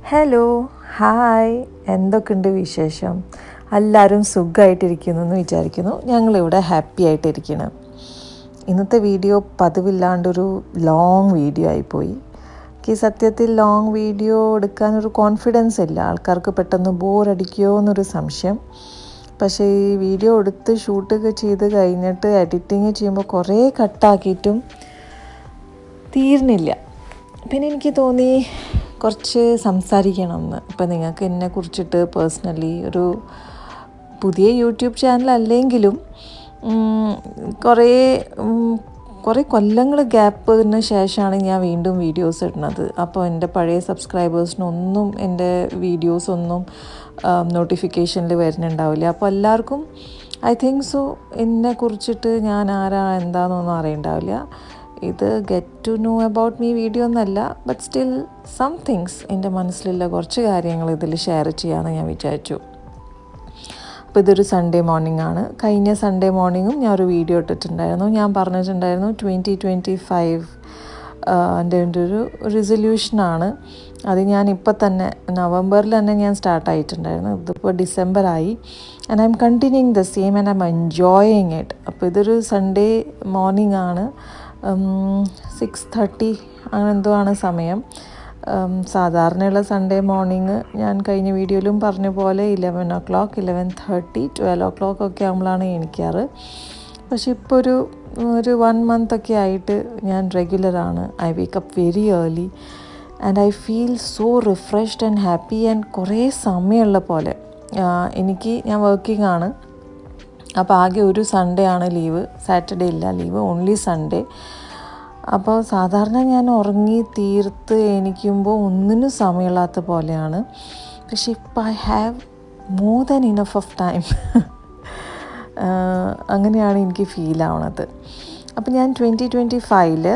Hello hi എന്തൊക്കെയുണ്ട് വിശേഷം? എല്ലാവരും സുഖമായിട്ടിരിക്കുന്നു എന്ന് വിചാരിക്കുന്നു. ഞങ്ങളിവിടെ ഹാപ്പി ആയിട്ടിരിക്കണം. ഇന്നത്തെ വീഡിയോ പതിവില്ലാണ്ടൊരു ലോങ് വീഡിയോ ആയിപ്പോയി. എനിക്ക് സത്യത്തിൽ ലോങ് വീഡിയോ എടുക്കാനൊരു കോൺഫിഡൻസ് ഇല്ല. ആൾക്കാർക്ക് പെട്ടെന്ന് ബോറടിക്കുമോ എന്നൊരു സംശയം. പക്ഷേ ഈ വീഡിയോ എടുത്ത് ഷൂട്ടൊക്കെ ചെയ്ത് കഴിഞ്ഞിട്ട് എഡിറ്റിങ് ചെയ്യുമ്പോൾ കുറേ കട്ടാക്കിയിട്ടും തീർന്നില്ല. പിന്നെ എനിക്ക് തോന്നി കുറച്ച് സംസാരിക്കണമെന്ന്. ഇപ്പം നിങ്ങൾക്ക് എന്നെ കുറിച്ചിട്ട് പേഴ്സണലി ഒരു പുതിയ യൂട്യൂബ് ചാനൽ അല്ലെങ്കിലും കുറേ കൊല്ലങ്ങൾ ഗ്യാപ്പിന് ശേഷമാണ് ഞാൻ വീണ്ടും വീഡിയോസ് ഇടുന്നത്. അപ്പോൾ എൻ്റെ പഴയ സബ്സ്ക്രൈബേഴ്സിനൊന്നും എൻ്റെ വീഡിയോസൊന്നും നോട്ടിഫിക്കേഷനിൽ വരുന്നുണ്ടാവില്ല. അപ്പോൾ എല്ലാവർക്കും ഐ തിങ്ക് സോ എന്നെ കുറിച്ചിട്ട് ഞാൻ ആരാ എന്താണെന്നൊന്നും അറിയണ്ടാവില്ല. ഇത് get to know about me video ഒന്നല്ല, ബട്ട് സ്റ്റിൽ സം തിങ്സ് എൻ്റെ മനസ്സിലുള്ള കുറച്ച് കാര്യങ്ങൾ ഇതിൽ ഷെയർ ചെയ്യാമെന്ന് ഞാൻ വിചാരിച്ചു. അപ്പോൾ ഇതൊരു സൺഡേ മോർണിംഗ് ആണ്. കഴിഞ്ഞ സൺഡേ മോർണിംഗും ഞാൻ ഒരു വീഡിയോ ഇട്ടിട്ടുണ്ടായിരുന്നു. ഞാൻ പറഞ്ഞിട്ടുണ്ടായിരുന്നു 2025 എൻ്റെ ഒരു റിസൊല്യൂഷനാണ്. അത് ഞാൻ ഇപ്പോൾ തന്നെ നവംബറിൽ തന്നെ ഞാൻ സ്റ്റാർട്ടായിട്ടുണ്ടായിരുന്നു. ഇതിപ്പോൾ ഡിസംബറായി. And I'm continuing the same and I'm enjoying it. അപ്പോൾ ഇതൊരു സൺഡേ മോർണിംഗ് ആണ്. 6:30 അങ്ങനെ എന്തോ ആണ് സമയം. സാധാരണയുള്ള സൺഡേ മോർണിംഗ് ഞാൻ കഴിഞ്ഞ വീഡിയോയിലും പറഞ്ഞ പോലെ 11 o'clock, 11:30, 12 o'clock ഒക്കെ ആകുമ്പോഴാണ് എണീക്കാറ്. പക്ഷെ ഇപ്പോൾ ഒരു 1 month ഒക്കെ ആയിട്ട് ഞാൻ റെഗുലറാണ്. I wake up very early and I feel so refreshed and happy. And കുറേ സമയമുള്ള പോലെ ഞാൻ വർക്കിംഗ് ആണ്. അപ്പോൾ ആകെ ഒരു സൺഡേ ആണ് ലീവ്. സാറ്റർഡേ ഇല്ല ലീവ്, ഓൺലി സൺഡേ. അപ്പോൾ സാധാരണ ഞാൻ ഉറങ്ങി തീർത്ത് എണീക്കുമ്പോൾ ഒന്നിനും സമയമില്ലാത്ത പോലെയാണ്. പക്ഷെ ഇപ്പോൾ I have more than enough of time. അങ്ങനെയാണ് എനിക്ക് ഫീൽ ആവണത്. അപ്പോൾ ഞാൻ 2025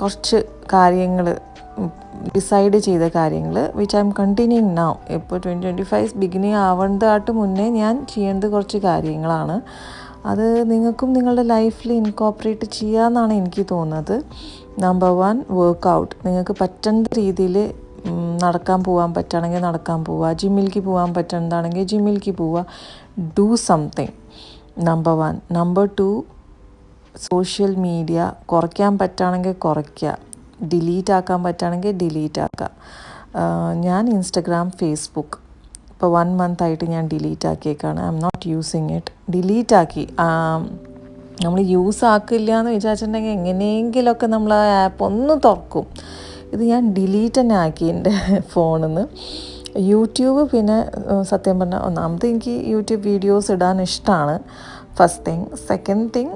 കുറച്ച് കാര്യങ്ങൾ ഡിസൈഡ് ചെയ്ത കാര്യങ്ങൾ which I M continuing now. ഇപ്പോൾ 2025 ബിഗിനിങ് ആവേണ്ടതായിട്ട് മുന്നേ ഞാൻ ചെയ്യേണ്ടത് കുറച്ച് കാര്യങ്ങളാണ്. അത് നിങ്ങൾക്കും നിങ്ങളുടെ ലൈഫിൽ ഇൻകോപ്പറേറ്റ് ചെയ്യാമെന്നാണ് എനിക്ക് തോന്നുന്നത്. Number 1, workout. നിങ്ങൾക്ക് പറ്റുന്ന രീതിയിൽ നടക്കാൻ പോകാൻ പറ്റുകയാണെങ്കിൽ നടക്കാൻ പോവുക. ജിമ്മിലേക്ക് പോകാൻ പറ്റുന്നതാണെങ്കിൽ ജിമ്മിലേക്ക് പോവുക. Do something. Number 1. Number 2, social media കുറയ്ക്കാൻ പറ്റുകയാണെങ്കിൽ കുറയ്ക്കുക. ഡിലീറ്റ് ആക്കാൻ പറ്റുകയാണെങ്കിൽ ഡിലീറ്റ് ആക്കുക. ഞാൻ ഇൻസ്റ്റഗ്രാം, ഫേസ്ബുക്ക് ഇപ്പോൾ 1 month ആയിട്ട് ഞാൻ ഡിലീറ്റ് ആക്കിയേക്കാണ്. I'm not using it. Delete ആക്കി. നമ്മൾ യൂസ് ആക്കില്ല എന്ന് വിചാരിച്ചിട്ടുണ്ടെങ്കിൽ എങ്ങനെയെങ്കിലുമൊക്കെ നമ്മൾ ആ ആപ്പ് ഒന്ന് തുറക്കും. ഇത് ഞാൻ ഡിലീറ്റ് തന്നെ ആക്കി എൻ്റെ ഫോണിൽ നിന്ന്. യൂട്യൂബ് പിന്നെ സത്യം പറഞ്ഞാൽ ഒന്നാമത് എനിക്ക് യൂട്യൂബ് വീഡിയോസ് ഇടാൻ ഇഷ്ടമാണ്. First thing. സെക്കൻഡ് തിങ്,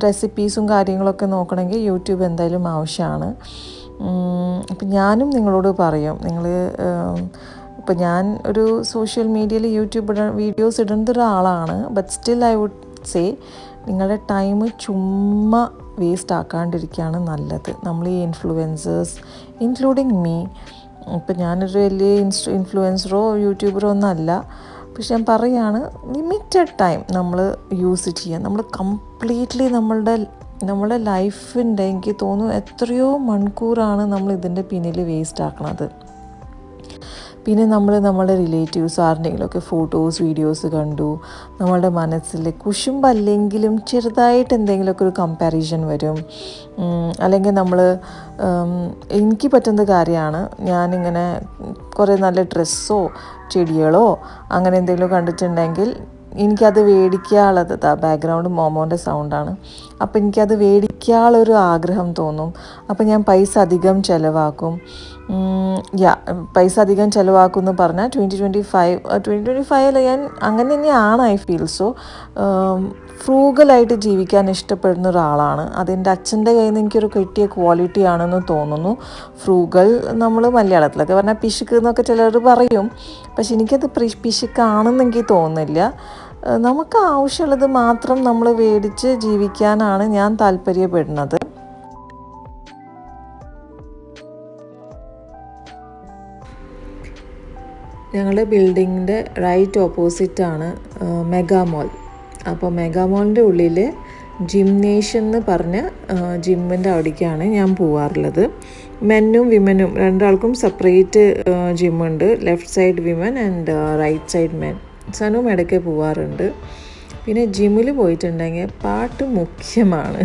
റെസിപ്പീസും കാര്യങ്ങളൊക്കെ നോക്കണമെങ്കിൽ യൂട്യൂബ് എന്തായാലും ആവശ്യമാണ്. അപ്പം ഞാനും നിങ്ങളോട് പറയും, ഇപ്പോൾ ഞാൻ ഒരു സോഷ്യൽ മീഡിയയിൽ യൂട്യൂബ് വീഡിയോസ് ഇടുന്ന ഒരാളാണ്. But still I would say നിങ്ങളുടെ ടൈം ചുമ്മാ വേസ്റ്റ് ആക്കാണ്ടിരിക്കുകയാണ് നല്ലത്. നമ്മൾ ഈ ഇൻഫ്ലുവൻസേഴ്സ് ഇൻക്ലൂഡിങ് മീ, ഇപ്പം ഞാനൊരു വലിയ ഇൻഫ്ലുവൻസറോ യൂട്യൂബറോ ഒന്നല്ല. പക്ഷെ ഞാൻ പറയുകയാണ്, ലിമിറ്റഡ് ടൈം നമ്മൾ യൂസ് ചെയ്യുക. നമ്മൾ കംപ്ലീറ്റ്ലി നമ്മളുടെ ലൈഫിൻ്റെ എനിക്ക് തോന്നുന്നു എത്രയോ മണിക്കൂറാണ് നമ്മൾ ഇതിൻ്റെ പിന്നിൽ വേസ്റ്റ് ആക്കണത്. പിന്നെ നമ്മളുടെ റിലേറ്റീവ്സ് ആരുടെയെങ്കിലുമൊക്കെ ഫോട്ടോസ് വീഡിയോസ് കണ്ടു, നമ്മളുടെ മനസ്സിൽ കുശുമ്പല്ലെങ്കിലും ചെറുതായിട്ട് എന്തെങ്കിലുമൊക്കെ ഒരു കമ്പാരിസൺ വരും. അല്ലെങ്കിൽ എനിക്ക് പറ്റുന്ന കാര്യമാണ്, ഞാനിങ്ങനെ കുറേ നല്ല ഡ്രസ്സോ ചെടികളോ അങ്ങനെ എന്തെങ്കിലും കണ്ടിട്ടുണ്ടെങ്കിൽ എനിക്കത് മേടിക്കാനുള്ളത്, ബാക്ക്ഗ്രൗണ്ട് മോമോൻ്റെ സൗണ്ടാണ്. അപ്പോൾ എനിക്കത് മേടിക്കാനുള്ളൊരു ആഗ്രഹം തോന്നും. അപ്പോൾ ഞാൻ പൈസ അധികം ചിലവാക്കും. പൈസ അധികം ചിലവാക്കും എന്ന് പറഞ്ഞാൽ 2025 ഞാൻ അങ്ങനെ തന്നെയാണ്. ഐ ഫീൽ സോ ഫ്രൂഗലായിട്ട് ജീവിക്കാൻ ഇഷ്ടപ്പെടുന്ന ഒരാളാണ്. അതെൻ്റെ അച്ഛൻ്റെ കയ്യിൽ നിന്ന് എനിക്കൊരു കിട്ടിയ ക്വാളിറ്റി ആണെന്ന് തോന്നുന്നു. ഫ്രൂഗൽ നമ്മൾ മലയാളത്തിലൊക്കെ പറഞ്ഞാൽ പിശുക്ക് എന്നൊക്കെ ചിലർ പറയും. പക്ഷെ എനിക്കത് പിശുക്കാണെന്ന് എനിക്ക് തോന്നുന്നില്ല. നമുക്ക് ആവശ്യമുള്ളത് മാത്രം നമ്മൾ മേടിച്ച് ജീവിക്കാനാണ് ഞാൻ താല്പര്യപ്പെടുന്നത്. ഞങ്ങളുടെ ബിൽഡിങ്ങിൻ്റെ റൈറ്റ് ഓപ്പോസിറ്റാണ് മെഗാ മോൾ. അപ്പോൾ മെഗാ മോളിൻ്റെ ഉള്ളിൽ ജിംനേഷ്യം എന്ന് പറഞ്ഞ ജിമ്മിൻ്റെ അവിടേക്കാണ് ഞാൻ പോകാറുള്ളത്. മെന്നും വിമനും രണ്ടാൾക്കും സെപ്പറേറ്റ് ജിമ്മുണ്ട്. Left side women and right side men. സനും ഇടയ്ക്ക് പോവാറുണ്ട്. പിന്നെ ജിമ്മിൽ പോയിട്ടുണ്ടെങ്കിൽ പാട്ട് മുഖ്യമാണ്.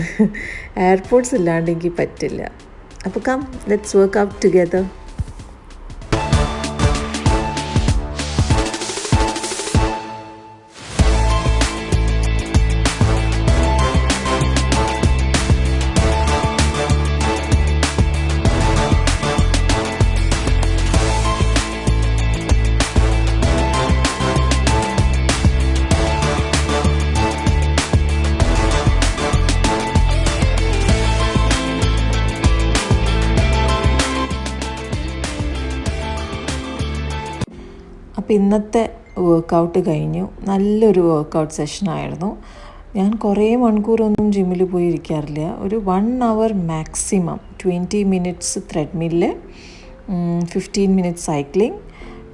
എയർപോർട്ട്സ് ഇല്ലാണ്ട് എനിക്ക് പറ്റില്ല. അപ്പോൾ come let's work out together. അപ്പോൾ ഇന്നത്തെ വർക്കൗട്ട് കഴിഞ്ഞു. നല്ലൊരു വർക്കൗട്ട് സെഷനായിരുന്നു. ഞാൻ കുറേ മണിക്കൂറൊന്നും ജിമ്മിൽ പോയി ഇരിക്കാറില്ല. ഒരു 1 hour maximum. 20 minutes treadmill, 15 minutes cycling.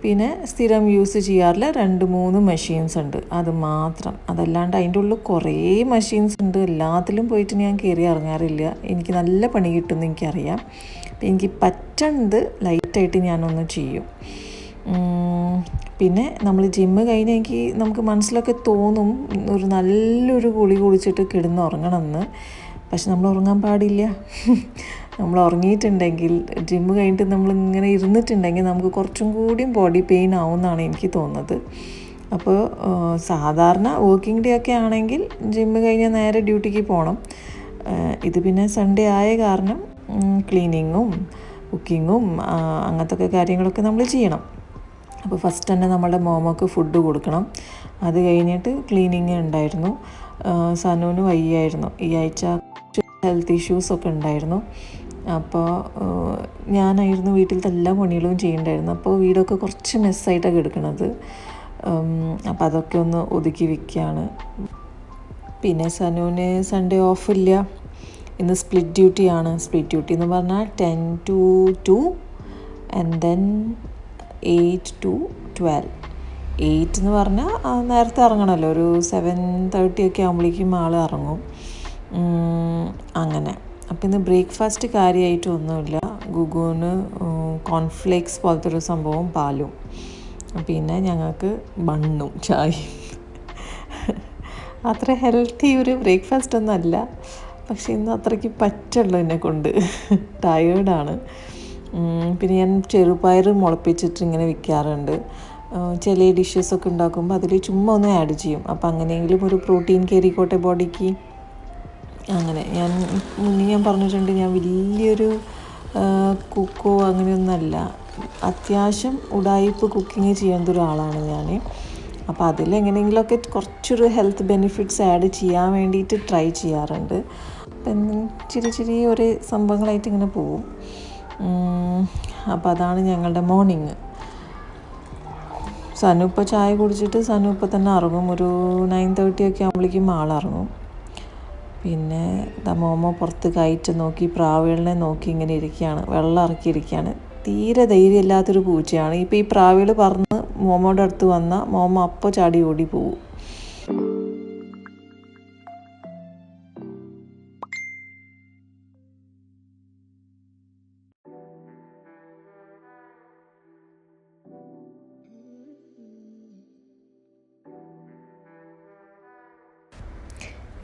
പിന്നെ സ്ഥിരം യൂസ് ചെയ്യാറില്ല 2-3 മെഷീൻസ് ഉണ്ട്, അത് മാത്രം. അതല്ലാണ്ട് അതിൻ്റെ ഉള്ളിൽ കുറേ മെഷീൻസ് ഉണ്ട്. എല്ലാത്തിലും പോയിട്ട് ഞാൻ കയറി ഇറങ്ങാറില്ല. എനിക്ക് നല്ല പണി കിട്ടുമെന്ന് എനിക്കറിയാം. അപ്പം എനിക്ക് പറ്റണത് ലൈറ്റായിട്ട് ഞാനൊന്ന് ചെയ്യും. പിന്നെ നമ്മൾ ജിമ്മ് കഴിഞ്ഞെങ്കിൽ നമുക്ക് മനസ്സിലൊക്കെ തോന്നും ഒരു നല്ലൊരു കുളി കുളിച്ചിട്ട് കിടന്നുറങ്ങണമെന്ന്. പക്ഷെ നമ്മൾ ഉറങ്ങാൻ പാടില്ല. നമ്മൾ ഉറങ്ങിയിട്ടുണ്ടെങ്കിൽ ജിമ്മ് കഴിഞ്ഞിട്ട് നമ്മളിങ്ങനെ ഇരുന്നിട്ടുണ്ടെങ്കിൽ നമുക്ക് കുറച്ചും കൂടിയും ബോഡി പെയിൻ ആവുമെന്നാണ് എനിക്ക് തോന്നുന്നത്. അപ്പോൾ സാധാരണ വർക്കിംഗ് ഡേ ഒക്കെ ആണെങ്കിൽ ജിമ്മ് കഴിഞ്ഞാൽ നേരെ ഡ്യൂട്ടിക്ക് പോകണം. ഇത് പിന്നെ സൺഡേ ആയ കാരണം ക്ലീനിങ്ങും കുക്കിങ്ങും അങ്ങനത്തെ കാര്യങ്ങളൊക്കെ നമ്മൾ ചെയ്യണം. അപ്പോൾ ഫസ്റ്റ് തന്നെ നമ്മളുടെ മോമോക്ക് ഫുഡ് കൊടുക്കണം. അത് കഴിഞ്ഞിട്ട് ക്ലീനിങ് ഉണ്ടായിരുന്നു. സനുവിന് വയ്യായിരുന്നു. ഈ ആഴ്ച ഹെൽത്ത് ഇഷ്യൂസൊക്കെ ഉണ്ടായിരുന്നു. അപ്പോൾ ഞാനായിരുന്നു വീട്ടിലത്തെ എല്ലാ പണികളും ചെയ്യണ്ടായിരുന്നു. അപ്പോൾ വീടൊക്കെ കുറച്ച് മെസ്സായിട്ടൊക്കെ എടുക്കണത്. അപ്പോൾ അതൊക്കെ ഒന്ന് ഒതുക്കി വയ്ക്കുകയാണ്. പിന്നെ സനുവിന് സൺഡേ ഓഫില്ല. ഇന്ന് സ്പ്ലിറ്റ് ഡ്യൂട്ടിയാണ്. സ്പ്ലിറ്റ് ഡ്യൂട്ടി എന്ന് പറഞ്ഞാൽ 10 to 2 ആൻഡ് ദെൻ 8 to 12. 8 എന്ന് പറഞ്ഞാൽ നേരത്തെ ഇറങ്ങണമല്ലോ. ഒരു 7:30 ഒക്കെ ആകുമ്പോഴേക്കും ആൾ ഇറങ്ങും. അങ്ങനെ. അപ്പോൾ ഇന്ന് ബ്രേക്ക്ഫാസ്റ്റ് കാര്യമായിട്ടൊന്നുമില്ല. ഗുഗുവിന് കോൺഫ്ലേക്സ് പോലത്തെ ഒരു സംഭവം, പാലും. പിന്നെ ഞങ്ങൾക്ക് ബണ്ണും ചായയും. അത്ര ഹെൽത്തി ഒരു ബ്രേക്ക്ഫാസ്റ്റ് ഒന്നുമല്ല. പക്ഷെ ഇന്ന് അത്രയ്ക്ക് പറ്റുള്ളൂ എന്നെ കൊണ്ട്. ടയേർഡാണ്. പിന്നെ ഞാൻ ചെറുപയർ മുളപ്പിച്ചിട്ട് ഇങ്ങനെ വിൽക്കാറുണ്ട്. ചില ഡിഷസൊക്കെ ഉണ്ടാക്കുമ്പോൾ അതിൽ ചുമ്മാ ഒന്ന് ആഡ് ചെയ്യും. അപ്പോൾ അങ്ങനെയെങ്കിലും ഒരു പ്രോട്ടീൻ കയറിക്കോട്ടെ ബോഡിക്ക്. അങ്ങനെ ഞാൻ പറഞ്ഞിട്ടുണ്ട്, ഞാൻ വലിയൊരു കുക്കോ അങ്ങനെയൊന്നുമല്ല. അത്യാവശ്യം ഉടായിപ്പ് കുക്കിങ് ചെയ്യുന്ന ഒരാളാണ് ഞാൻ. അപ്പോൾ അതിലെങ്ങനെയെങ്കിലുമൊക്കെ കുറച്ചൊരു ഹെൽത്ത് ബെനിഫിറ്റ്സ് ആഡ് ചെയ്യാൻ വേണ്ടിയിട്ട് ട്രൈ ചെയ്യാറുണ്ട്. അപ്പം ചെറിയ ഒരേ സംഭവങ്ങളായിട്ട് ഇങ്ങനെ പോവും. അപ്പോൾ അതാണ് ഞങ്ങളുടെ മോർണിംഗ്. സനു ഇപ്പോൾ ചായ കുടിച്ചിട്ട് സനു ഇപ്പോൾ തന്നെ ഇറങ്ങും. ഒരു 9:30 ഒക്കെ ആകുമ്പോഴേക്കും ആളിറങ്ങും. പിന്നെ മോമോ പുറത്ത് കയറ്റ് നോക്കി പ്രാവുകളിനെ നോക്കി ഇങ്ങനെ ഇരിക്കുകയാണ്. വെള്ളം ഇറക്കിയിരിക്കുകയാണ്. തീരെ ധൈര്യമില്ലാത്തൊരു പൂച്ചയാണ്. ഇപ്പോൾ ഈ പ്രാവുകൾ പറന്ന് മോമോയുടെ അടുത്ത് വന്നാൽ മോമോ അപ്പോൾ ചാടി ഓടി പോവും.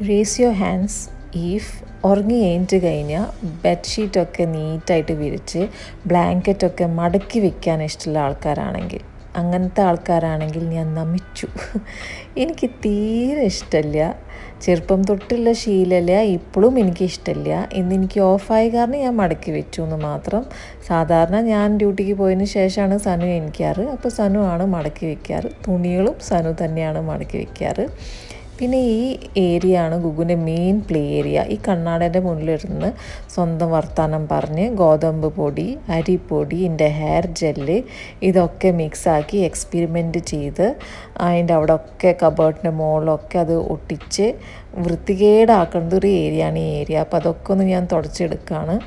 റേസ് യുവർ ഹാൻഡ്സ് ഇഫ് ഉറങ്ങി കഴിഞ്ഞിട്ട് കഴിഞ്ഞാൽ ബെഡ്ഷീറ്റൊക്കെ നീറ്റായിട്ട് വിരിച്ച് ബ്ലാങ്കറ്റൊക്കെ മടക്കി വെക്കാൻ ഇഷ്ടമുള്ള ആൾക്കാരാണെങ്കിൽ, അങ്ങനത്തെ ആൾക്കാരാണെങ്കിൽ ഞാൻ നമിച്ചു. എനിക്ക് തീരെ ഇഷ്ടമില്ല. ചെറുപ്പം തൊട്ടുള്ള ശീലമില്ല, ഇപ്പോഴും എനിക്കിഷ്ടമില്ല. ഇന്ന് എനിക്ക് ഓഫായ കാരണം ഞാൻ മടക്കി വെച്ചു എന്ന് മാത്രം. സാധാരണ ഞാൻ ഡ്യൂട്ടിക്ക് പോയതിന് ശേഷമാണ് സനു എണിക്കാറ്. അപ്പോൾ സനു ആണ് മടക്കി വെക്കാറ്. തുണികളും സനു തന്നെയാണ് മടക്കി വെക്കാറ്. പിന്നെ ഈ ഏരിയ ആണ് ഗുഗുവിൻ്റെ മെയിൻ പ്ലേ ഏരിയ. ഈ കണ്ണാടൻ്റെ മുന്നിലിരുന്ന് സ്വന്തം വർത്താനം പറഞ്ഞ് ഗോതമ്പ് പൊടി, അരിപ്പൊടി, എൻ്റെ ഹെയർ ജെല്ല് ഇതൊക്കെ മിക്സാക്കി എക്സ്പെരിമെൻറ്റ് ചെയ്ത് അതിൻ്റെ അവിടെ ഒക്കെ കബേർഡിൻ്റെ മുകളിലൊക്കെ അത് ഒട്ടിച്ച് വൃത്തികേടാക്കേണ്ട ഒരു ഏരിയ ആണ് ഈ ഏരിയ. അപ്പോൾ അതൊക്കെ ഒന്ന് ഞാൻ തുടച്ചെടുക്കുകയാണ്.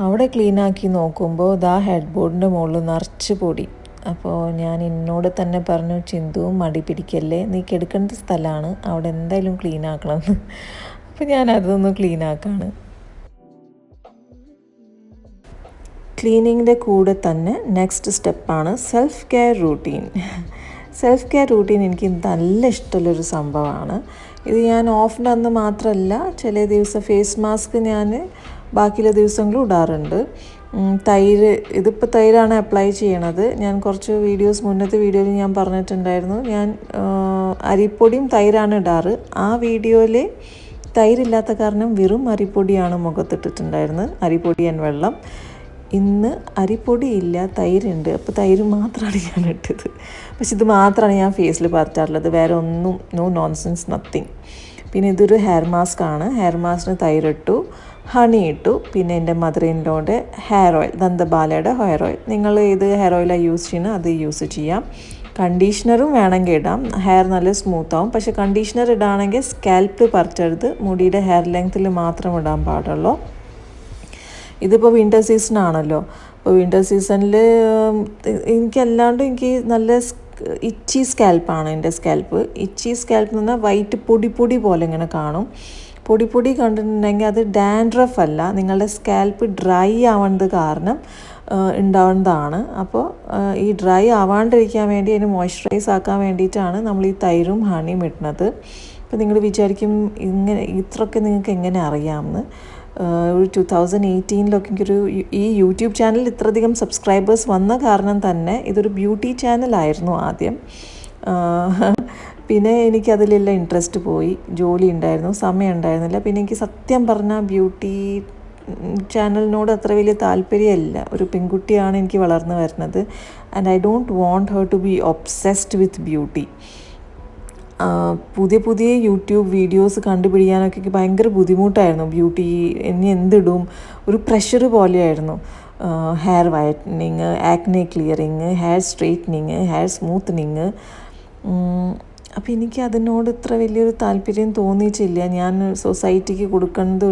അവിടെ ക്ലീനാക്കി നോക്കുമ്പോൾ ഹെഡ് ബോർഡിൻ്റെ മുകളിൽ നിറച്ച് പൊടി. അപ്പോൾ ഞാൻ എന്നോട് തന്നെ പറഞ്ഞു, ചിന്തുവും മടി പിടിക്കല്ലേ, നീ കിടക്കേണ്ട സ്ഥലമാണ്, അവിടെ എന്തായാലും ക്ലീൻ ആക്കണമെന്ന്. അപ്പോൾ ഞാൻ അതൊന്ന് ക്ലീൻ ആക്കാണ്. ക്ലീനിങ്ങിൻ്റെ കൂടെ തന്നെ നെക്സ്റ്റ് സ്റ്റെപ്പാണ് self care routine. Self care routine എനിക്ക് നല്ല ഇഷ്ടമുള്ളൊരു സംഭവമാണ്. ഇത് ഞാൻ ഓഫിൻ്റെ അന്ന് മാത്രമല്ല, ചില ദിവസം ഫേസ് മാസ്ക് ഞാൻ ബാക്കിയുള്ള ദിവസങ്ങളും ഇടാറുണ്ട്. തൈര്, ഇതിപ്പോൾ തൈരാണ് അപ്ലൈ ചെയ്യണത്. ഞാൻ കുറച്ച് മുന്നത്തെ വീഡിയോയിൽ ഞാൻ പറഞ്ഞിട്ടുണ്ടായിരുന്നു, ഞാൻ അരിപ്പൊടിയും തൈരാണ് ഇടാറ്. ആ വീഡിയോയിൽ തൈരില്ലാത്ത കാരണം വെറും അരിപ്പൊടിയാണ് മുഖത്തിട്ടിട്ടുണ്ടായിരുന്നത്, അരിപ്പൊടി ആൻഡ് വെള്ളം. ഇന്ന് അരിപ്പൊടി ഇല്ല, തൈരുണ്ട്, അപ്പോൾ തൈര് മാത്രമാണ് ഞാൻ ഇട്ടത്. പക്ഷെ ഇത് മാത്രമാണ് ഞാൻ ഫേസിൽ പരത്താറുള്ളത്, വേറെ ഒന്നും, നോ നോൺസെൻസ്, നത്തിങ്. പിന്നെ ഇതൊരു ഹെയർ മാസ്ക് ആണ്. ഹെയർ മാസ്കിന് തൈരിട്ടു, ഹണി ഇട്ടു, പിന്നെ എൻ്റെ മദർ ഇൻ ലോയുടെ ഹെയർ ഓയിൽ, ദന്തബാലയുടെ ഹെയർ ഓയിൽ. നിങ്ങൾ ഏത് ഹെയർ ഓയിലാണ് യൂസ് ചെയ്യുന്നത് അത് യൂസ് ചെയ്യാം. കണ്ടീഷണറും വേണമെങ്കിൽ ഇടാം, ഹെയർ നല്ല സ്മൂത്ത് ആവും. പക്ഷെ കണ്ടീഷണർ ഇടാണെങ്കിൽ സ്കാൽപ്പ് പരത്തരുത്, മുടിയുടെ ഹെയർ ലെങ്ത്തിൽ മാത്രം ഇടാൻ പാടുള്ളൂ. ഇതിപ്പോൾ വിൻ്റർ സീസൺ ആണല്ലോ. അപ്പോൾ വിൻ്റർ സീസണിൽ എനിക്ക് നല്ല ഇച്ചി സ്കാൽപ്പാണ് എൻ്റെ സ്കാൽപ്പ്. ഇച്ചി സ്കാൽപ്പ് എന്ന് പറഞ്ഞാൽ വൈറ്റ് പൊടി പോലെ ഇങ്ങനെ കാണും. പൊടി കണ്ടിട്ടുണ്ടെങ്കിൽ അത് ഡാൻഡ്രഫ് അല്ല, നിങ്ങളുടെ സ്കാൽപ്പ് ഡ്രൈ ആവേണ്ടത് കാരണം ഉണ്ടാവുന്നതാണ്. അപ്പോൾ ഈ ഡ്രൈ ആവാണ്ടിരിക്കാൻ വേണ്ടി, അതിന് മോയ്സ്ചറൈസ് ആക്കാൻ വേണ്ടിയിട്ടാണ് നമ്മൾ ഈ തൈരും ഹണിയും ഇടുന്നത്. അപ്പോൾ നിങ്ങൾ വിചാരിക്കും ഇത്രയൊക്കെ നിങ്ങൾക്ക് എങ്ങനെ അറിയാമെന്ന്. ഒരു 2018 എനിക്കൊരു ഈ യൂട്യൂബ് ചാനൽ ഇത്രയധികം സബ്സ്ക്രൈബേഴ്സ് വന്ന കാരണം തന്നെ ഇതൊരു ബ്യൂട്ടി ചാനലായിരുന്നു ആദ്യം. പിന്നെ എനിക്കതിലെല്ലാം ഇൻട്രസ്റ്റ് പോയി, ജോലി ഉണ്ടായിരുന്നു, സമയം ഉണ്ടായിരുന്നില്ല. പിന്നെ എനിക്ക് സത്യം പറഞ്ഞാൽ ബ്യൂട്ടി ചാനലിനോട് അത്ര വലിയ താല്പര്യമല്ല. ഒരു പെൺകുട്ടിയാണ് എനിക്ക് വളർന്നു വരുന്നത്, and I don't want her to be obsessed with beauty. പുതിയ യൂട്യൂബ് വീഡിയോസ് കണ്ടുപിടിക്കാനൊക്കെ എനിക്ക് ഭയങ്കര ബുദ്ധിമുട്ടായിരുന്നു. ബ്യൂട്ടി ഇനി എന്തിടും, ഒരു പ്രഷർ പോലെയായിരുന്നു. Hair whitening, acne clearing, hair straightening, hair smoothening. അപ്പോൾ എനിക്ക് അതിനോട് ഇത്ര വലിയൊരു താല്പര്യം തോന്നിയിട്ടില്ല. ഞാൻ സൊസൈറ്റിക്ക് കൊടുക്കുന്നത്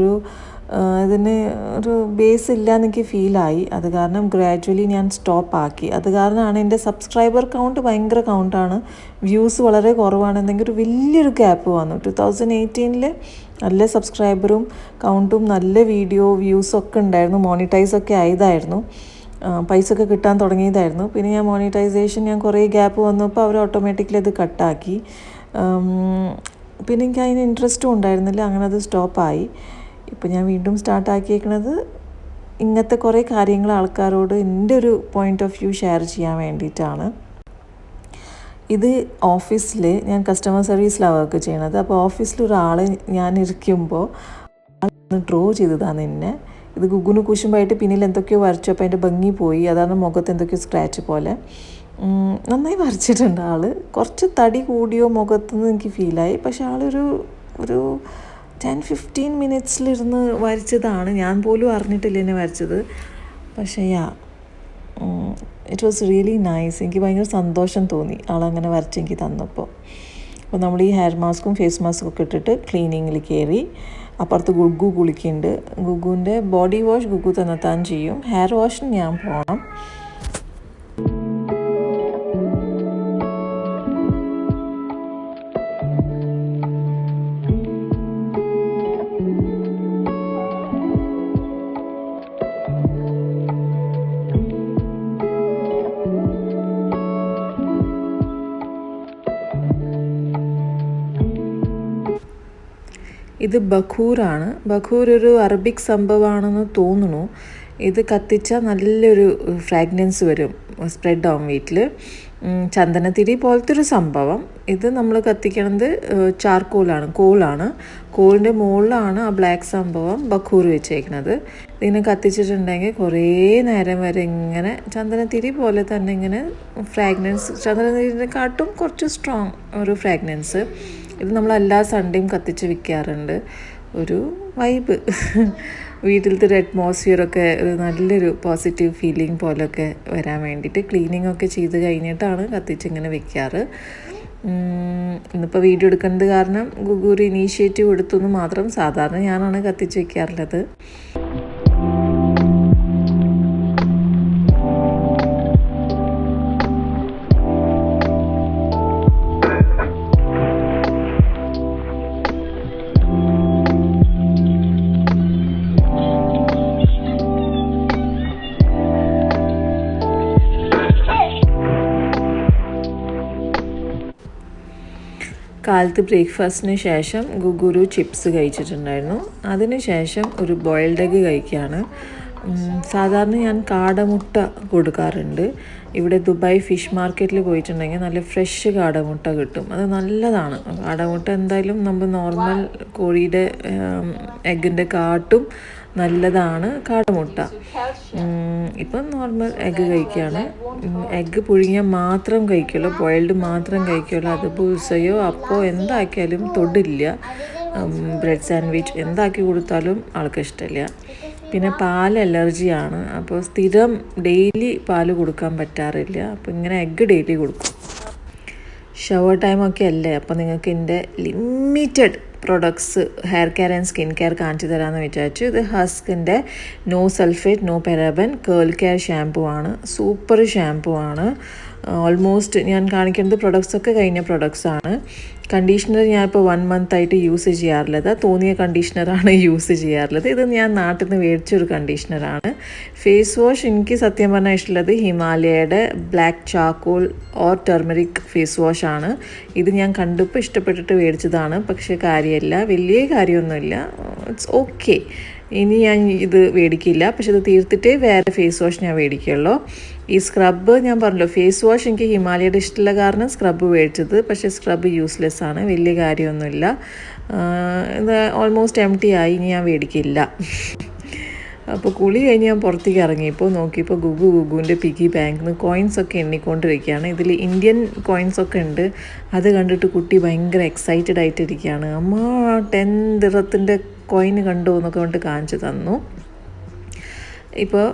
ഇതിന് ഒരു ബേസ് ഇല്ല എന്നെനിക്ക് ഫീലായി. അത് കാരണം ഗ്രാജ്വലി ഞാൻ സ്റ്റോപ്പ് ആക്കി. അത് കാരണമാണ് എൻ്റെ സബ്സ്ക്രൈബർ കൗണ്ട് ഭയങ്കര കൗണ്ടാണ്, വ്യൂസ് വളരെ കുറവാണ്. എന്തെങ്കിലും ഒരു വലിയൊരു ഗ്യാപ്പ് വന്നു. 2018 നല്ല സബ്സ്ക്രൈബറും കൗണ്ടും നല്ല വീഡിയോ വ്യൂസൊക്കെ ഉണ്ടായിരുന്നു. മോണിറ്റൈസൊക്കെ ആയതായിരുന്നു, പൈസ ഒക്കെ കിട്ടാൻ തുടങ്ങിയതായിരുന്നു. പിന്നെ ഞാൻ മോണിറ്റൈസേഷൻ കുറേ ഗ്യാപ്പ് വന്നപ്പോൾ അവർ ഓട്ടോമാറ്റിക്കലി അത് കട്ടാക്കി. പിന്നെ എനിക്ക് അതിന് ഇൻട്രസ്റ്റും ഉണ്ടായിരുന്നില്ല, അങ്ങനെ അത് സ്റ്റോപ്പായി. ഇപ്പോൾ ഞാൻ വീണ്ടും സ്റ്റാർട്ടാക്കിയേക്കുന്നത് ഇങ്ങനത്തെ കുറേ കാര്യങ്ങൾ ആൾക്കാരോട് എൻ്റെ ഒരു പോയിൻ്റ് ഓഫ് വ്യൂ ഷെയർ ചെയ്യാൻ വേണ്ടിയിട്ടാണ്. ഇത് ഓഫീസിൽ ഞാൻ കസ്റ്റമർ സർവീസിലാണ് വർക്ക് ചെയ്യണത്. അപ്പോൾ ഓഫീസിലൊരാൾ ഞാൻ ഇരിക്കുമ്പോൾ ഡ്രോ ചെയ്തതാണ് എന്നെ. ഇത് ഗുഗുന് കുശുമ്പായിട്ട് പിന്നിൽ എന്തൊക്കെയോ വരച്ചു, അപ്പോൾ അതിൻ്റെ ഭംഗി പോയി. അതാണ് മുഖത്ത് എന്തൊക്കെയോ സ്ക്രാച്ച് പോലെ. നന്നായി വരച്ചിട്ടുണ്ട് ആൾ. കുറച്ച് തടി കൂടിയോ മുഖത്തുനിന്ന് എനിക്ക് ഫീലായി. പക്ഷെ ആളൊരു 10-15 മിനിറ്റ്സിലിരുന്ന് വരച്ചതാണ്. ഞാൻ പോലും അറിഞ്ഞിട്ടില്ല എന്നെ വരച്ചത്. പക്ഷേ ഇറ്റ് വാസ് റിയലി നൈസ്. എനിക്ക് ഭയങ്കര സന്തോഷം തോന്നി ആളങ്ങനെ വരച്ചെനിക്ക് തന്നപ്പോൾ. അപ്പോൾ നമ്മൾ ഈ ഹെയർ മാസ്കും ഫേസ് മാസ്കും ഒക്കെ ഇട്ടിട്ട് ക്ലീനിങ്ങിൽ കയറി. അപ്പുറത്ത് ഗുഗു കുളിക്കുന്നുണ്ട്. ഗുഗുവിൻ്റെ ബോഡി വാഷ് ഗുഗു തന്നെത്താൻ ചെയ്യും. ഹെയർ വാഷിന് ഞാൻ പോകണം. ഇത് ബഖൂറാണ്. ബഖൂർ ഒരു അറബിക് സംഭവമാണെന്ന് തോന്നുന്നു. ഇത് കത്തിച്ചാൽ നല്ലൊരു ഫ്രാഗ്രൻസ് വരും, സ്പ്രെഡ് ആവും വീട്ടിൽ. ചന്ദനത്തിരി പോലത്തെ ഒരു സംഭവം. ഇത് നമ്മൾ കത്തിക്കണത് ചാർക്കോളാണ്, കോളിൻ്റെ മുകളിലാണ് ആ ബ്ലാക്ക് സംഭവം ബഖൂർ വെച്ചേക്കുന്നത്. ഇതിനെ കത്തിച്ചിട്ടുണ്ടെങ്കിൽ കുറേ നേരം വരെ ഇങ്ങനെ ചന്ദനത്തിരി പോലെ തന്നെ ഇങ്ങനെ ഫ്രാഗ്രൻസ്, ചന്ദനത്തിരിനെക്കാട്ടും കുറച്ച് സ്ട്രോങ് ഒരു ഫ്രാഗ്രൻസ്. ഇത് നമ്മൾ എല്ലാ സൺഡേയും കത്തിച്ച് വിൽക്കാറുണ്ട്. ഒരു വൈബ്, വീട്ടിലത്തെ ഒരു അറ്റ്മോസ്ഫിയറൊക്കെ ഒരു നല്ലൊരു പോസിറ്റീവ് ഫീലിംഗ് പോലൊക്കെ വരാൻ വേണ്ടിയിട്ട് ക്ലീനിങ് ഒക്കെ ചെയ്ത് കഴിഞ്ഞിട്ടാണ് കത്തിച്ചിങ്ങനെ വെക്കാറ്. ഇന്നിപ്പോൾ വീഡിയോ എടുക്കുന്നത് കാരണം ഗുഗു ഒരു ഇനീഷ്യേറ്റീവ് എടുത്തു മാത്രം. സാധാരണ ഞാനാണ് കത്തിച്ച് വെക്കാറുള്ളത്. കാലത്ത് ബ്രേക്ക്ഫാസ്റ്റിന് ശേഷം ഗുഗുരു ചിപ്സ് കഴിച്ചിട്ടുണ്ടായിരുന്നു. അതിന് ശേഷം ഒരു ബോയിൽഡ് എഗ്ഗ് കഴിക്കുകയാണ്. സാധാരണ ഞാൻ കാടമുട്ട കൊടുക്കാറുണ്ട്. ഇവിടെ ദുബായ് ഫിഷ് മാർക്കറ്റിൽ പോയിട്ടുണ്ടെങ്കിൽ നല്ല ഫ്രഷ് കാടമുട്ട കിട്ടും. അത് നല്ലതാണ്. കാടമുട്ട എന്തായാലും നമ്മൾ നോർമൽ കോഴിയുടെ എഗ്ഗിൻ്റെ കാട്ടും നല്ലതാണ് കാടമുട്ട. ഇപ്പം നോർമൽ എഗ്ഗ് കഴിക്കുകയാണ്. എഗ്ഗ് പുഴുങ്ങിയാൽ മാത്രം കഴിക്കുള്ളൂ, ബോയിൽഡ് മാത്രം കഴിക്കുള്ളൂ. അത് ബുൾസയോ അപ്പോൾ എന്താക്കിയാലും തൊടില്ല. ബ്രെഡ് സാൻഡ്വിച്ച് എന്താക്കി കൊടുത്താലും ആൾക്ക് ഇഷ്ടമില്ല. പിന്നെ പാൽ അലർജിയാണ്, അപ്പോൾ സ്ഥിരം ഡെയിലി പാല് കൊടുക്കാൻ പറ്റാറില്ല. അപ്പോൾ ഇങ്ങനെ എഗ്ഗ് ഡെയിലി കൊടുക്കും. ഷവർ ടൈമൊക്കെ അല്ലേ, അപ്പോൾ നിങ്ങൾക്ക് എൻ്റെ limited products hair care and skin care കാണിച്ചു തരാമെന്ന് വിചാരിച്ചു. ഇത് ഹസ്കിൻ്റെ നോ സൾഫേറ്റ് നോ പാരബൻ കേൾ കെയർ ഷാമ്പൂ ആണ്. സൂപ്പർ ഷാമ്പൂ ആണ്. ഓൾമോസ്റ്റ് ഞാൻ കാണിക്കുന്നത് പ്രൊഡക്ട്സൊക്കെ കഴിഞ്ഞ പ്രൊഡക്ട്സാണ്. കണ്ടീഷണർ ഞാനിപ്പോൾ 1 മന്തായിട്ട് യൂസ് ചെയ്യാറുള്ളത്. തോന്നിയ കണ്ടീഷണറാണ് യൂസ് ചെയ്യാറുള്ളത്. ഇത് ഞാൻ നാട്ടിൽ നിന്ന് മേടിച്ചൊരു കണ്ടീഷണറാണ്. ഫേസ് വാഷ് എനിക്ക് സത്യം പറഞ്ഞാൽ ഇഷ്ടമുള്ളത് ഹിമാലയയുടെ black charcoal or turmeric face വാഷാണ്. ഇത് ഞാൻ കണ്ടപ്പോൾ ഇഷ്ടപ്പെട്ടിട്ട് മേടിച്ചതാണ്. പക്ഷേ കാര്യമില്ല, വലിയ കാര്യമൊന്നുമില്ല. It's okay. ഇനി ഞാൻ ഇത് മേടിക്കില്ല. പക്ഷെ ഇത് തീർത്തിട്ടേ വേറെ ഫേസ് വാഷ് ഞാൻ മേടിക്കുള്ളൂ. ഈ സ്ക്രബ്ബ് ഞാൻ പറഞ്ഞല്ലോ, ഫേസ് വാഷ് എനിക്ക് ഹിമാലയയുടെ ഇഷ്ടമുള്ള കാരണം സ്ക്രബ്ബ് മേടിച്ചത്. പക്ഷേ സ്ക്രബ്ബ് യൂസ്ലെസ് ആണ്, വലിയ കാര്യമൊന്നുമില്ല. ഇത് ഓൾമോസ്റ്റ് എംപ്റ്റി ആയി. ഇനി ഞാൻ മേടിക്കില്ല. അപ്പോൾ കുളി കഴിഞ്ഞ് ഞാൻ പുറത്തേക്ക് ഇറങ്ങിയപ്പോൾ നോക്കിയപ്പോൾ ഗുഗുവിൻ്റെ പിഗി ബാങ്കിൽ നിന്ന് കോയിൻസൊക്കെ എണ്ണിക്കൊണ്ടിരിക്കുകയാണ്. ഇതിൽ ഇന്ത്യൻ കോയിൻസൊക്കെ ഉണ്ട്. അത് കണ്ടിട്ട് കുട്ടി ഭയങ്കര എക്സൈറ്റഡ് ആയിട്ടിരിക്കുകയാണ്. അമ്മ 10 ദിറത്തിൻ്റെ കോയിൻ കണ്ടു എന്നൊക്കെ കൊണ്ട് കാണിച്ചു തന്നു. ഇപ്പോൾ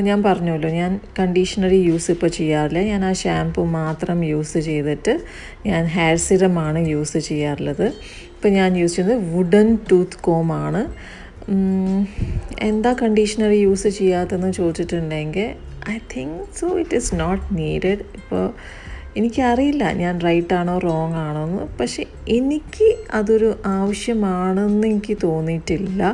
ഞാൻ പറഞ്ഞല്ലോ, ഞാൻ കണ്ടീഷണർ യൂസ് ഇപ്പോൾ ചെയ്യാറില്ല. ഞാൻ ആ ഷാമ്പു മാത്രം യൂസ് ചെയ്തിട്ട് ഞാൻ ഹെയർ സിറമാണ് യൂസ് ചെയ്യാറുള്ളത്. ഇപ്പോൾ ഞാൻ യൂസ് ചെയ്യുന്നത് വുഡൻ ടൂത്ത് കോമാണ്. എന്താ കണ്ടീഷണർ യൂസ് ചെയ്യാത്തതെന്ന് ചോദിച്ചിട്ടുണ്ടെങ്കിൽ I think so it is not needed. ഇപ്പോൾ എനിക്കറിയില്ല ഞാൻ റൈറ്റ് ആണോ റോങ് ആണോ എന്ന്. പക്ഷെ എനിക്ക് അതൊരു ആവശ്യമാണെന്ന് എനിക്ക് തോന്നിയിട്ടില്ല.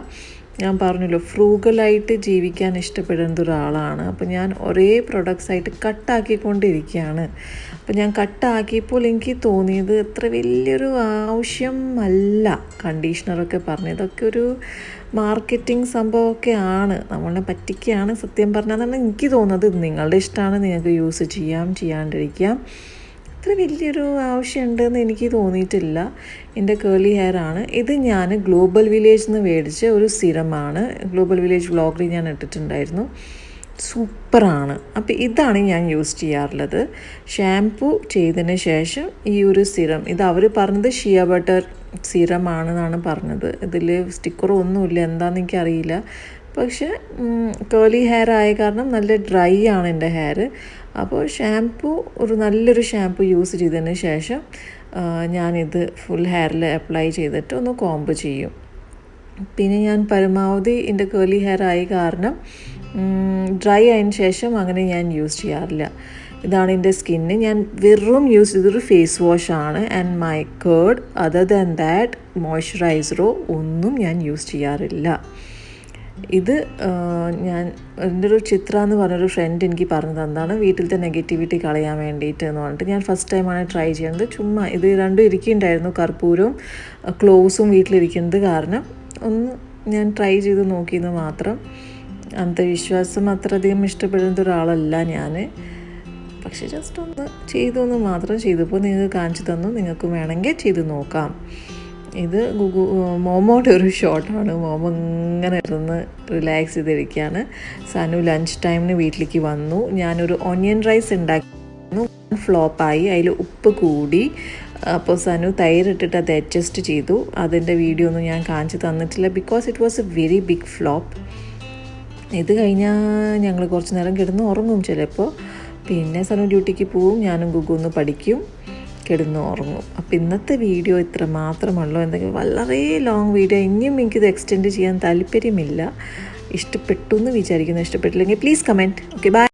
ഞാൻ പറഞ്ഞല്ലോ, ഫ്രൂഗലായിട്ട് ജീവിക്കാൻ ഇഷ്ടപ്പെടുന്ന ഒരാളാണ്. അപ്പോൾ ഞാൻ ഒരേ പ്രൊഡക്ട്സായിട്ട് കട്ടാക്കിക്കൊണ്ടിരിക്കുകയാണ്. അപ്പോൾ ഞാൻ കട്ടാക്കിയപ്പോൾ എനിക്ക് തോന്നിയത് അത്ര വലിയൊരു ആവശ്യമല്ല കണ്ടീഷണറൊക്കെ പറഞ്ഞത്. ഇതൊക്കെ ഒരു മാർക്കറ്റിംഗ് സംഭവമൊക്കെ ആണ്, നമ്മളെ പറ്റിക്കുകയാണ് സത്യം പറഞ്ഞാൽ എനിക്ക് തോന്നുന്നത്. നിങ്ങളുടെ ഇഷ്ടമാണ്, നിങ്ങൾക്ക് യൂസ് ചെയ്യാം, ചെയ്യാണ്ടിരിക്കാം. അത്ര വലിയൊരു ആവശ്യമുണ്ടെന്ന് എനിക്ക് തോന്നിയിട്ടില്ല. എൻ്റെ കേളി ഹെയർ ആണ് ഇത്. ഞാൻ ഗ്ലോബൽ വില്ലേജിൽ നിന്ന് മേടിച്ച ഒരു സിറമാണ്. ഗ്ലോബൽ വില്ലേജ് വ്ളോഗിൽ ഞാൻ ഇട്ടിട്ടുണ്ടായിരുന്നു. സൂപ്പറാണ്. അപ്പോൾ ഇതാണ് ഞാൻ യൂസ് ചെയ്യാറുള്ളത്. ഷാംപൂ ചെയ്തതിന് ശേഷം ഈ ഒരു സിറം, ഇത് അവർ പറഞ്ഞത് ഷിയ ബട്ടർ സിറമാണെന്നാണ് പറഞ്ഞത്. ഇതിൽ സ്റ്റിക്കറോ ഒന്നുമില്ല, എന്താണെന്ന് എനിക്കറിയില്ല. പക്ഷേ കേളി ഹെയർ ആയ കാരണം നല്ല ഡ്രൈ ആണ് എൻ്റെ ഹെയർ. അപ്പോൾ ഷാംപൂ, ഒരു നല്ലൊരു ഷാംപൂ യൂസ് ചെയ്തതിന് ശേഷം ഞാനിത് ഫുൾ ഹെയറിൽ അപ്ലൈ ചെയ്തിട്ട് ഒന്ന് കോംബ് ചെയ്യും. പിന്നെ ഞാൻ പരമാവധി എൻ്റെ കേളി ഹെയർ ആയ കാരണം ഡ്രൈ ആയതിന് ശേഷം അങ്ങനെ ഞാൻ യൂസ് ചെയ്യാറില്ല. ഇതാണ് എൻ്റെ സ്കിന്ന്. ഞാൻ വെറും യൂസ് ചെയ്തൊരു ഫേസ് വാഷാണ്. And my cared, other than that മോയ്സ്ചറൈസറോ ഒന്നും ഞാൻ യൂസ് ചെയ്യാറില്ല. ഇത് ഞാൻ എൻ്റെ ഒരു ചിത്ര എന്ന് പറഞ്ഞൊരു ഫ്രണ്ട് എനിക്ക് പറഞ്ഞു തന്നതാണ്, വീട്ടിലത്തെ നെഗറ്റിവിറ്റി കളയാൻ വേണ്ടിയിട്ട് എന്ന് പറഞ്ഞിട്ട്. ഞാൻ ഫസ്റ്റ് ടൈമാണ് ട്രൈ ചെയ്യുന്നത്. ചുമ്മാ ഇത് രണ്ടും ഇരിക്കുന്നുണ്ടായിരുന്നു, കർപ്പൂരവും ക്ലോവ്സും വീട്ടിലിരിക്കുന്നത് കാരണം ഒന്ന് ഞാൻ ട്രൈ ചെയ്ത് നോക്കിയെന്ന് മാത്രം. അന്ധവിശ്വാസം അത്രയധികം ഇഷ്ടപ്പെടുന്ന ഒരാളല്ല ഞാൻ. പക്ഷേ ജസ്റ്റ് ഒന്ന് ചെയ്തു എന്ന് മാത്രം. ചെയ്തപ്പോൾ നിങ്ങൾക്ക് കാണിച്ചു തന്നു, നിങ്ങൾക്ക് വേണമെങ്കിൽ ചെയ്ത് നോക്കാം. ഇത് മോമോയുടെ ഒരു ഷോട്ടാണ്. മോമോ ഇങ്ങനെ ഇരുന്ന് റിലാക്സ് ചെയ്തിരിക്കുകയാണ്. സനു ലഞ്ച് ടൈമിന് വീട്ടിലേക്ക് വന്നു. ഞാനൊരു ഓണിയൻ റൈസ് ഉണ്ടാക്കിയിരുന്നു, ഫ്ലോപ്പായി. അതിൽ ഉപ്പ് കൂടി. അപ്പോൾ സനു തൈരിട്ടിട്ട് അത് അഡ്ജസ്റ്റ് ചെയ്തു. അതിൻ്റെ വീഡിയോ ഒന്നും ഞാൻ കാണിച്ചു തന്നിട്ടില്ല, because it was a very big flop. ഇത് കഴിഞ്ഞാൽ ഞങ്ങൾ കുറച്ച് നേരം കിടന്ന് ഉറങ്ങും ചിലപ്പോൾ. പിന്നെ സനു ഡ്യൂട്ടിക്ക് പോവും, ഞാനും ഗുഗു ഒന്ന് പഠിക്കും, കിടന്ന് ഉറങ്ങും. അപ്പോൾ ഇന്നത്തെ വീഡിയോ ഇത്ര മാത്രമുള്ളൂ. എന്തെങ്കിലും വളരെ ലോങ് വീഡിയോ, ഇനിയും എനിക്കിത് എക്സ്റ്റെൻഡ് ചെയ്യാൻ താല്പര്യമില്ല. ഇഷ്ടപ്പെട്ടു എന്ന് വിചാരിക്കുന്നു. ഇഷ്ടപ്പെട്ടില്ലെങ്കിൽ പ്ലീസ് കമൻറ്റ്. Okay, by.